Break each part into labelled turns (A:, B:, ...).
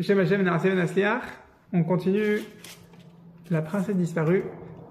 A: Shem Hashem Na'aseh Nasliach, on continue La princesse disparue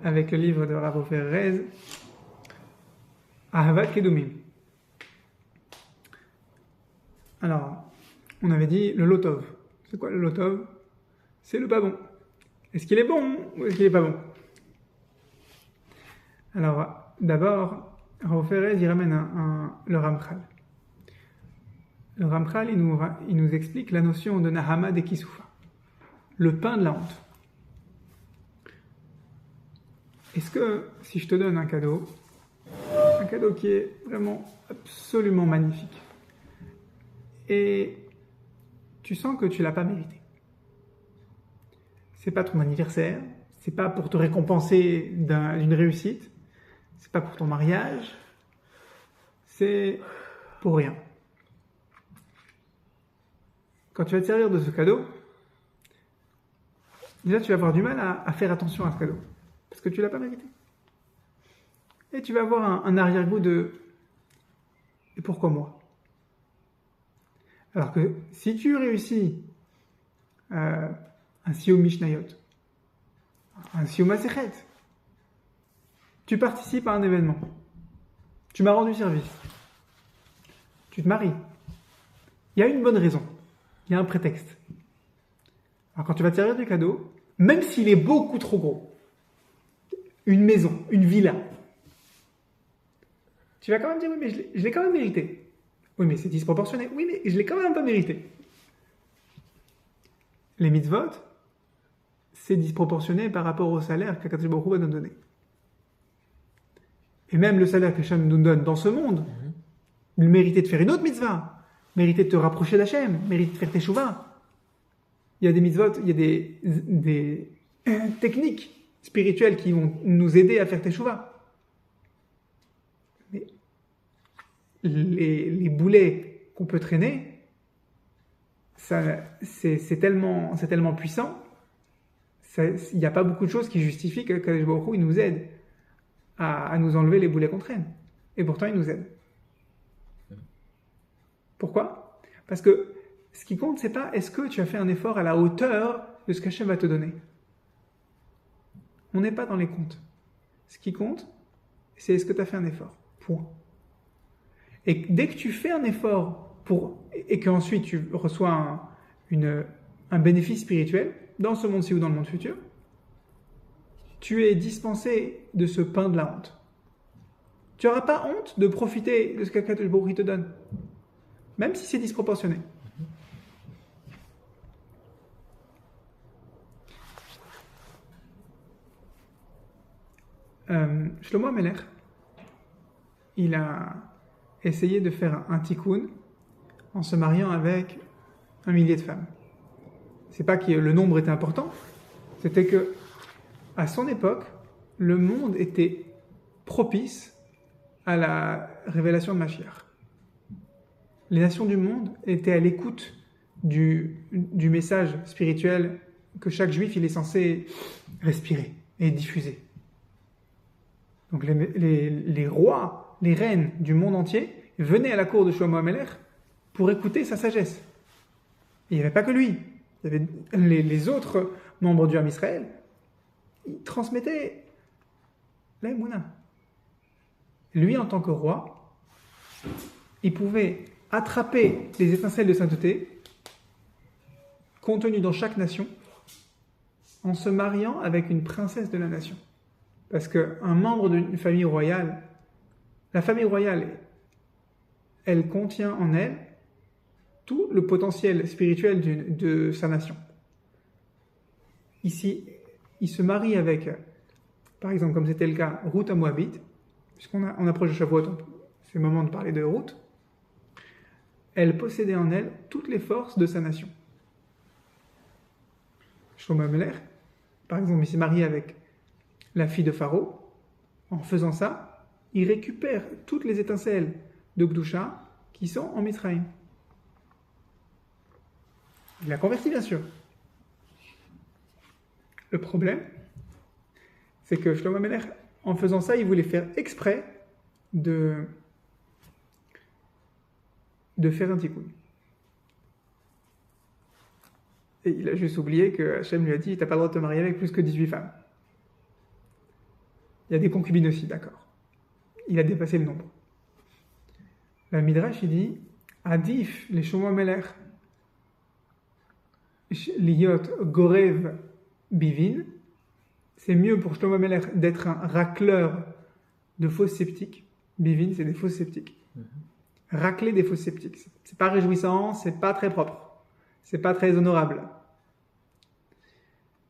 A: avec le livre de Rav Ofer Rez, Ahavat Kedumim. Alors, on avait dit le Lotov. C'est quoi le Lotov? C'est le pas bon. Est-ce qu'il est bon ou est-ce qu'il est pas bon? Alors, d'abord, Rav Ofer Rez, il ramène le Ramchal. Le Ramchal, il nous explique la notion de Nahama de Kisoufa, le pain de la honte. Est-ce que si je te donne un cadeau qui est vraiment absolument magnifique, et tu sens que tu l'as pas mérité, c'est pas ton anniversaire, c'est pas pour te récompenser d'une réussite, c'est pas pour ton mariage, c'est pour rien. Quand tu vas te servir de ce cadeau, déjà tu vas avoir du mal à faire attention à ce cadeau, parce que tu l'as pas mérité. Et tu vas avoir un arrière-goût de « et pourquoi moi ?» Alors que si tu réussis un Siyum Mishnayot, un Siyum Masechet, tu participes à un événement, tu m'as rendu service, tu te maries, il y a une bonne raison. Il y a un prétexte. Alors quand tu vas te servir du cadeau, même s'il est beaucoup trop gros, une maison, une villa, tu vas quand même dire oui mais je l'ai quand même mérité. Oui mais c'est disproportionné. Oui mais je l'ai quand même un peu mérité. Les mitzvot, c'est disproportionné par rapport au salaire qu'Akadosh Baruch Hu va nous donner. Et même le salaire qu'Hachem nous donne dans ce monde, il méritait de faire une autre mitzvah. Mériter de te rapprocher d'Hachem, mériter de faire tes chouvas. Il y a des mitzvot, il y a des techniques spirituelles qui vont nous aider à faire tes chouvas. Mais les boulets qu'on peut traîner, c'est tellement puissant, il n'y a pas beaucoup de choses qui justifient que Kadosh Baruch Hu, il nous aide à nous enlever les boulets qu'on traîne. Et pourtant, il nous aide. Pourquoi? Parce que ce qui compte, c'est pas est-ce que tu as fait un effort à la hauteur de ce qu'Hachem va te donner. On n'est pas dans les comptes. Ce qui compte, c'est est-ce que tu as fait un effort. Point. Et dès que tu fais un effort et qu'ensuite tu reçois un bénéfice spirituel, dans ce monde-ci ou dans le monde futur, tu es dispensé de ce pain de la honte. Tu n'auras pas honte de profiter de ce qu'Akadosh Baruch Hu te donne. Même si c'est disproportionné. Shlomo HaMelech, il a essayé de faire un tikkun en se mariant avec 1 millier de femmes. C'est pas que le nombre était important, c'était que à son époque, le monde était propice à la révélation de Mashiach. Les nations du monde étaient à l'écoute du message spirituel que chaque juif il est censé respirer et diffuser. Donc les rois, les reines du monde entier venaient à la cour de Shlomo HaMelech pour écouter sa sagesse. Et il n'y avait pas que lui. Il y avait les autres membres du Ham Israël. Ils transmettaient la Emouna. Lui, en tant que roi, il pouvait attraper les étincelles de sainteté contenues dans chaque nation en se mariant avec une princesse de la nation. Parce qu'un membre d'une famille royale, la famille royale, elle contient en elle tout le potentiel spirituel de sa nation. Ici, il se marie avec, par exemple, comme c'était le cas, Ruth à Moabite, puisqu'on approche de Shavuot, c'est le moment de parler de Ruth. Elle possédait en elle toutes les forces de sa nation. Shlomo HaMelech, par exemple, il s'est marié avec la fille de Pharaon. En faisant ça, il récupère toutes les étincelles de Gdusha qui sont en Mitzrayim. Il l'a converti, bien sûr. Le problème, c'est que Shlomo HaMelech, en faisant ça, il voulait faire exprès de faire un tikkun. Et il a juste oublié que Hachem lui a dit, t'as pas le droit de te marier avec plus que 18 femmes. Il y a des concubines aussi, d'accord. Il a dépassé le nombre. La Midrash, il dit, Adif, les Shlomo Ameler, Liot Gorev Bivin, c'est mieux pour Shlomo Ameler d'être un racleur de fausses sceptiques. Bivin, c'est des fausses sceptiques. Racler des fausses sceptiques. C'est pas réjouissant, c'est pas très propre. C'est pas très honorable.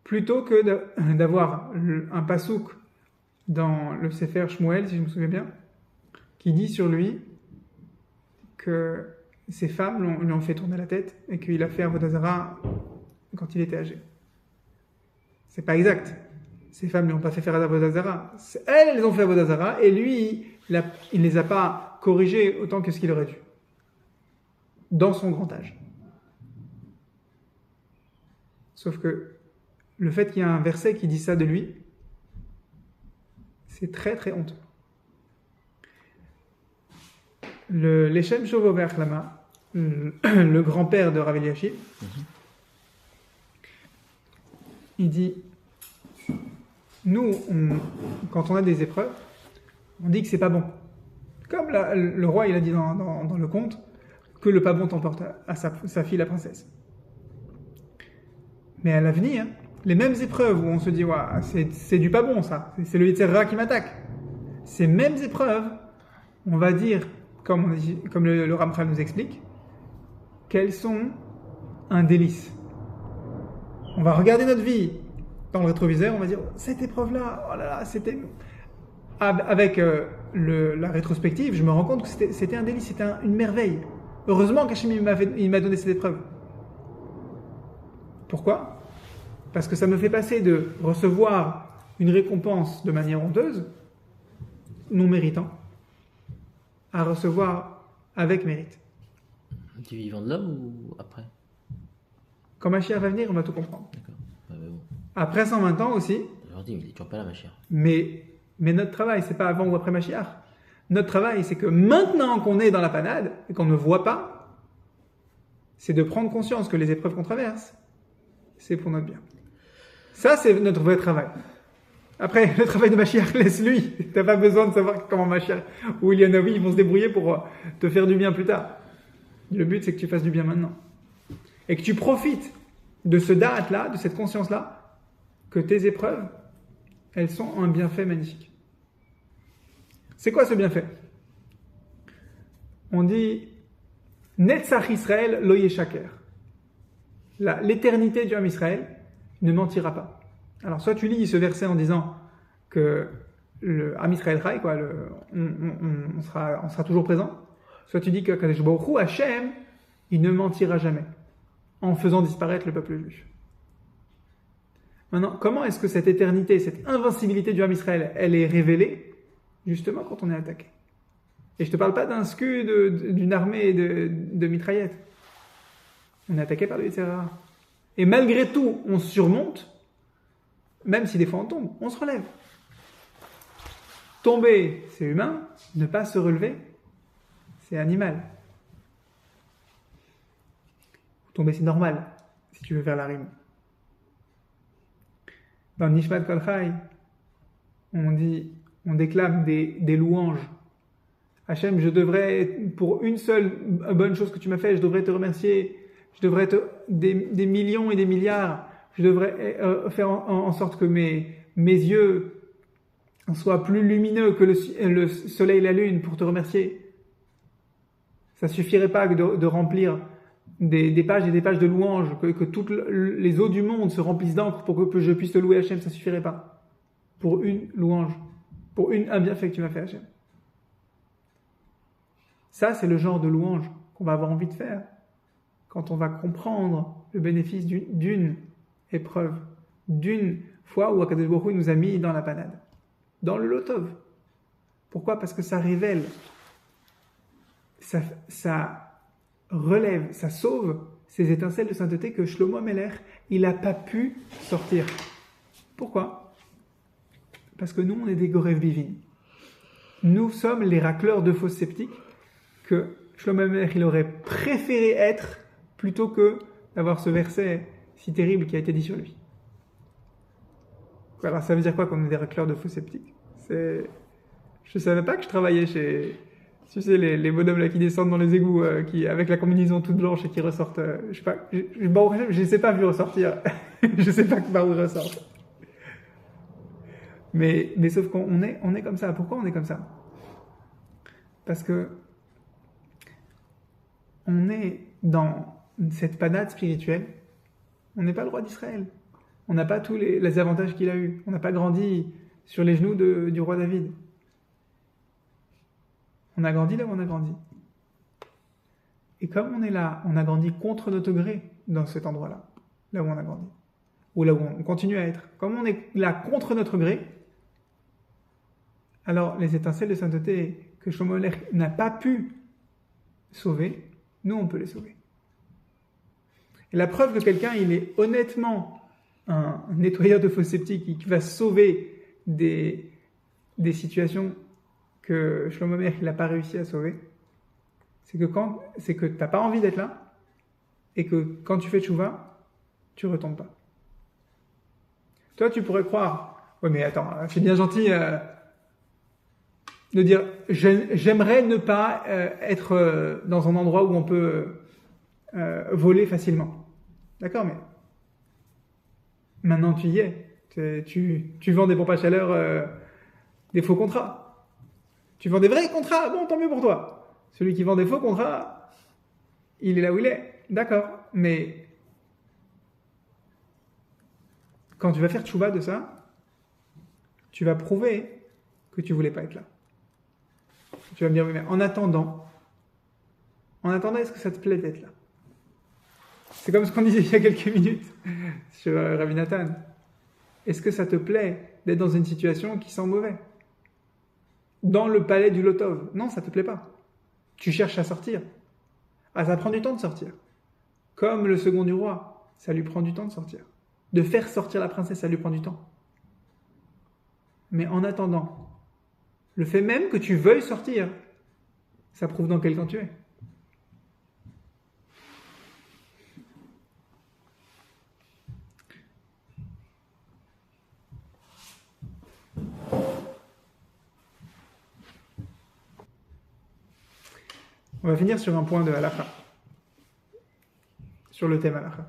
A: Plutôt que d'avoir un pasouk dans le Sefer Shmuel, si je me souviens bien, qui dit sur lui que ses femmes lui ont fait tourner la tête et qu'il a fait Avodah Zarah quand il était âgé. C'est pas exact. Ces femmes ne lui ont pas fait faire Avodah Zarah. Elles ont fait Avodah Zarah et lui, il ne les a pas corrigées autant que ce qu'il aurait dû. Dans son grand âge. Sauf que le fait qu'il y ait un verset qui dit ça de lui, c'est très très honteux. L'Echem Shovover Lama, le grand-père de Rav Eliashib, il dit, nous, quand on a des épreuves, on dit que c'est pas bon. Comme le roi, il a dit dans le conte, que le pas bon t'emporte à sa fille, la princesse. Mais à l'avenir, les mêmes épreuves où on se dit, ouais, c'est du pas bon ça, c'est le Yitzhak qui m'attaque. Ces mêmes épreuves, on va dire, comme le Ramchal nous explique, qu'elles sont un délice. On va regarder notre vie dans le rétroviseur, on va dire, cette épreuve-là, oh là là, c'était... Avec la rétrospective, je me rends compte que c'était un délice, c'était une merveille. Heureusement qu'Hachem il m'a donné cette épreuve. Pourquoi ? Parce que ça me fait passer de recevoir une récompense de manière honteuse, non méritant, à recevoir avec mérite.
B: Du vivant de l'homme ou après ?
A: Quand Mashiach va venir, on va tout comprendre.
B: D'accord. Bon.
A: Après 120 ans aussi.
B: Je leur dis, mais il n'est toujours pas là, Mashiach.
A: Mais notre travail, c'est pas avant ou après Mashiach. Notre travail, c'est que maintenant qu'on est dans la panade et qu'on ne voit pas, c'est de prendre conscience que les épreuves qu'on traverse, c'est pour notre bien. Ça, c'est notre vrai travail. Après, le travail de Mashiach, laisse-lui. T'as pas besoin de savoir comment Mashiach ou Elianavi, ils vont se débrouiller pour te faire du bien plus tard. Le but, c'est que tu fasses du bien maintenant. Et que tu profites de ce da'at-là, de cette conscience-là, que tes épreuves, elles sont un bienfait magnifique. C'est quoi ce bienfait ? On dit Netzach Israël lo yeshaker. L'éternité du Ham Israël ne mentira pas. Alors, soit tu lis ce verset en disant que le Ham Israël Chai, quoi, on sera toujours présent, soit tu dis que Kadosh Baruch Hu, Hachem, il ne mentira jamais en faisant disparaître le peuple juif. Maintenant, comment est-ce que cette éternité, cette invincibilité du Ham Israël, elle est révélée justement quand on est attaqué? Et je ne te parle pas d'un scud, d'une armée de mitraillettes. On est attaqué par le Yetzer Hara. Et malgré tout, on surmonte, même si des fois on tombe, on se relève. Tomber, c'est humain. Ne pas se relever, c'est animal. Tomber, c'est normal, si tu veux faire la rime. Dans Nishmat Kol Chai, on déclame des louanges. Hachem, je devrais, pour une seule bonne chose que tu m'as fait, je devrais te remercier. Je devrais des millions et des milliards. Je devrais faire en sorte que mes yeux soient plus lumineux que le soleil et la lune pour te remercier. Ça suffirait pas de remplir des pages et des pages de louanges, que toutes les eaux du monde se remplissent d'encre pour que je puisse te louer Hachem, ça suffirait pas. Pour une louange, pour un bienfait que tu m'as fait Hachem. Ça, c'est le genre de louange qu'on va avoir envie de faire quand on va comprendre le bénéfice d'une épreuve, d'une fois où Akadosh Baruch Hu nous a mis dans la panade, dans le lotov. Pourquoi ? Parce que ça révèle, ça relève, ça sauve ces étincelles de sainteté que Shlomo Ameler, il n'a pas pu sortir. Pourquoi ? Parce que nous, on est des Gorev Bivin. Nous sommes les racleurs de fausses sceptiques que Shlomo Ameler, il aurait préféré être plutôt que d'avoir ce verset si terrible qui a été dit sur lui. Alors ça veut dire quoi qu'on est des racleurs de faux sceptiques? Je savais pas que je travaillais chez, tu sais, les bonhommes là qui descendent dans les égouts, qui avec la combinaison toute blanche et qui ressortent. Je sais pas, je sais pas vu ressortir. Je sais pas par où ils ressortent. Mais sauf qu'on est comme ça. Pourquoi on est comme ça? Parce que on est dans cette panade spirituelle. On n'est pas le roi d'Israël. On n'a pas tous les avantages qu'il a eus. On n'a pas grandi sur les genoux du roi David. On a grandi là où on a grandi. Et comme on est là, on a grandi contre notre gré dans cet endroit-là, là où on a grandi. Ou là où on continue à être. Comme on est là contre notre gré, alors les étincelles de sainteté que Shlomo Amelech n'a pas pu sauver, nous on peut les sauver. Et la preuve que quelqu'un il est honnêtement un nettoyeur de faux sceptiques qui va sauver des situations que Shlomo Amelech n'a pas réussi à sauver, c'est que tu n'as pas envie d'être là et que quand tu fais tchouva, tu ne retombes pas. Toi, tu pourrais croire, oui mais attends, c'est bien gentil de dire j'aimerais ne pas être dans un endroit où on peut voler facilement. D'accord, mais maintenant tu y es. Tu vends des pompes à chaleur, des faux contrats. Tu vends des vrais contrats, bon, tant mieux pour toi. Celui qui vend des faux contrats, il est là où il est. D'accord, mais quand tu vas faire tchouva de ça, tu vas prouver que tu voulais pas être là. Tu vas me dire, oui, mais en attendant, est-ce que ça te plaît d'être là? C'est comme ce qu'on disait il y a quelques minutes sur Rabbi Nathan. Est-ce que ça te plaît d'être dans une situation qui sent mauvais? Dans le palais du Lotov? Non, ça te plaît pas. Tu cherches à sortir. Ah, ça prend du temps de sortir. Comme le second du roi, ça lui prend du temps de sortir. De faire sortir la princesse, ça lui prend du temps. Mais en attendant, le fait même que tu veuilles sortir, ça prouve dans quel camp tu es. On va finir sur un point de halakha, sur le thème halakha.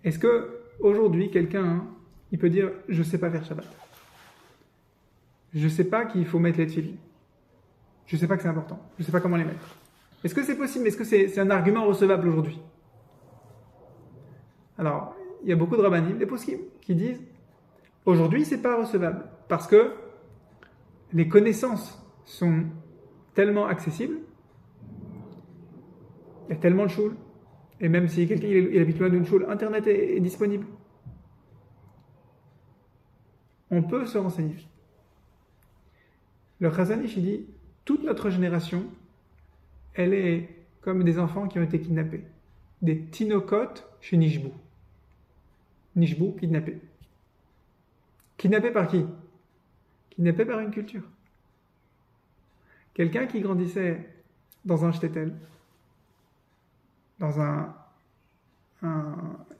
A: Est-ce que aujourd'hui quelqu'un, il peut dire je sais pas faire Shabbat, je sais pas qu'il faut mettre les tefilines, je sais pas que c'est important, je sais pas comment les mettre. Est-ce que c'est possible? Est-ce que c'est un argument recevable aujourd'hui? Alors, il y a beaucoup de rabbanim, des poskim, qui disent aujourd'hui c'est pas recevable parce que les connaissances sont tellement accessibles, il y a tellement de shul, et même si quelqu'un il habite loin d'une shul, internet est disponible. On peut se renseigner. Le Chazon Ish dit toute notre génération, elle est comme des enfants qui ont été kidnappés, des tinokot chez Nishbu. Nishbu, kidnappé. Kidnappé par qui? Kidnappé par une culture. Quelqu'un qui grandissait dans un shtetl, dans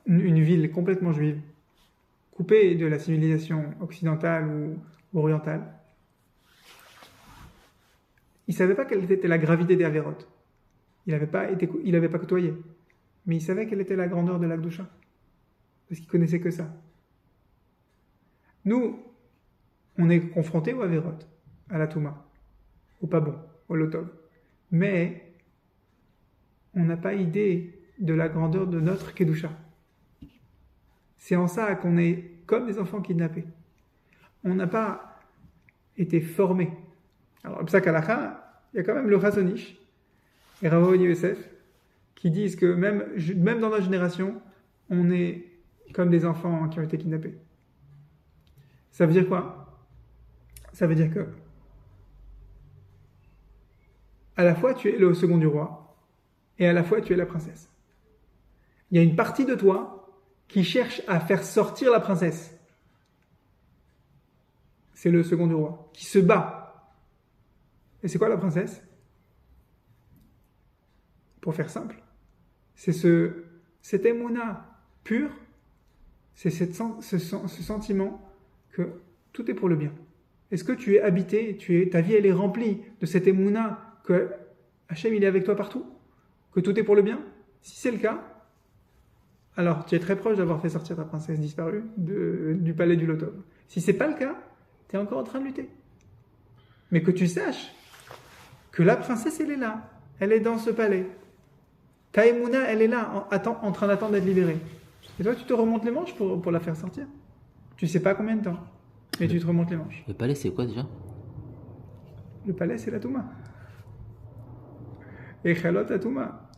A: une ville complètement juive, coupée de la civilisation occidentale ou orientale, il ne savait pas quelle était la gravité des avérotes. Il n'avait pas côtoyé. Mais il savait quelle était la grandeur de l'Akdoucha. Parce qu'il connaissait que ça. Nous, on est confrontés aux avérotes, à la Touma, au pas bon, au Lotov. Mais on n'a pas idée de la grandeur de notre Kedusha. C'est en ça qu'on est comme des enfants kidnappés. On n'a pas été formés. Alors, le Psak Halakha, il y a quand même le Chazon Ish et Rav Ovadia Yosef qui disent que même dans notre génération, on est comme des enfants qui ont été kidnappés. Ça veut dire quoi? Ça veut dire que à la fois tu es le second du roi et à la fois tu es la princesse. Il y a une partie de toi qui cherche à faire sortir la princesse. C'est le second du roi qui se bat. Et c'est quoi la princesse? Pour faire simple, c'est Cette émouna pure, c'est ce sentiment que tout est pour le bien. Est-ce que tu es habité, ta vie elle est remplie de cette émouna que Hachem il est avec toi partout, que tout est pour le bien? Si c'est le cas, alors tu es très proche d'avoir fait sortir ta princesse disparue du palais du Lotov. Si c'est pas le cas, tu es encore en train de lutter. Mais que tu saches que la princesse elle est là, elle est dans ce palais. Ta émouna elle est là, en train d'attendre d'être libérée. Et toi tu te remontes les manches pour la faire sortir. Tu sais pas combien de temps, mais tu te remontes les manches.
B: Le palais, c'est quoi déjà?
A: Le palais c'est la Touma. Et Chalot à Touma.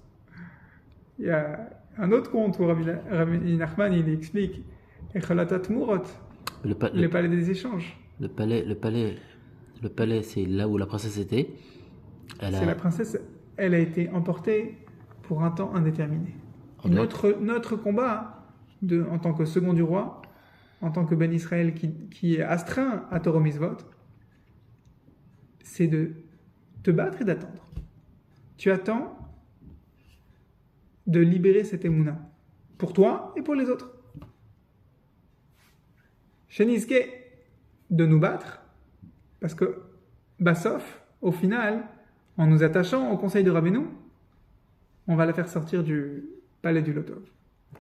A: Il y a un autre conte où Rabbi Nachman il explique Echalot à Tmurot, le palais des échanges.
B: Le palais, c'est là où la princesse était.
A: La princesse, elle a été emportée pour un temps indéterminé. Notre combat, en tant que second du roi, en tant que Ben Israël qui est astreint à Torah Mitzvot, c'est de te battre et d'attendre. Tu attends de libérer cette émouna pour toi et pour les autres. Chenizke, de nous battre, parce que Bassof, au final, en nous attachant au conseil de Rabbeinu, on va la faire sortir du palais du Lotov.